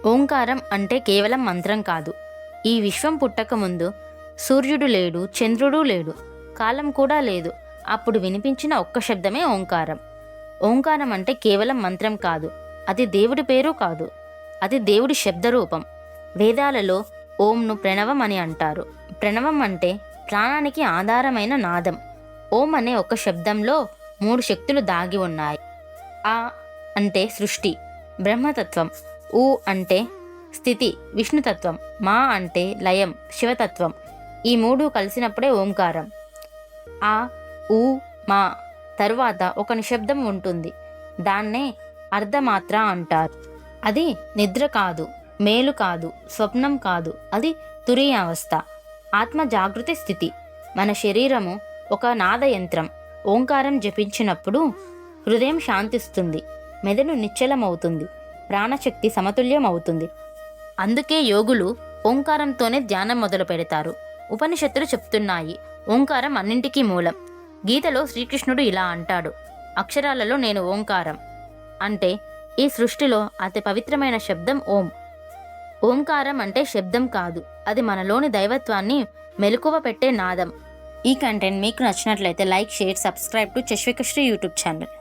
ఓంకారం అంటే కేవలం మంత్రం కాదు. ఈ విశ్వం పుట్టకముందు సూర్యుడు లేడు, చంద్రుడు లేడు, కాలం కూడా లేదు. అప్పుడు వినిపించిన ఒక్క శబ్దమే ఓంకారం. ఓంకారం అంటే కేవలం మంత్రం కాదు, అది దేవుడి పేరు కాదు, అది దేవుడి శబ్దరూపం. వేదాలలో ఓంను ప్రణవం అని అంటారు. ప్రణవం అంటే ప్రాణానికి ఆధారమైన నాదం. ఓం అనే ఒక శబ్దంలో 3 శక్తులు దాగి ఉన్నాయి. ఆ అంటే సృష్టి, బ్రహ్మతత్వం. ఊ అంటే స్థితి, విష్ణుతత్వం. మా అంటే లయం, శివతత్వం. ఈ 3 కలిసినప్పుడే ఓంకారం. ఆ, ఊ, మా తరువాత ఒక నిశ్శబ్దం ఉంటుంది. దాన్నే అర్ధమాత్ర అంటారు. అది నిద్ర కాదు, మేలు కాదు, స్వప్నం కాదు, అది తురీయావస్థ, ఆత్మ జాగృతి స్థితి. మన శరీరము ఒక నాదయంత్రం. ఓంకారం జపించినప్పుడు హృదయం శాంతిస్తుంది, మెదడు నిశ్చలమవుతుంది, ప్రాణశక్తి సమతుల్యం అవుతుంది. అందుకే యోగులు ఓంకారంతోనే ధ్యానం మొదలు పెడతారు. ఉపనిషత్తులు చెప్తున్నాయి, ఓంకారం అన్నింటికీ మూలం. గీతలో శ్రీకృష్ణుడు ఇలా అంటాడు, అక్షరాలలో నేను ఓంకారం. అంటే ఈ సృష్టిలో అతి పవిత్రమైన శబ్దం ఓం. ఓంకారం అంటే శబ్దం కాదు, అది మనలోని దైవత్వాన్ని మెలకువ పెట్టే నాదం. ఈ కంటెంట్ మీకు నచ్చినట్లయితే like, share, subscribe to Chashvikasri YouTube channel.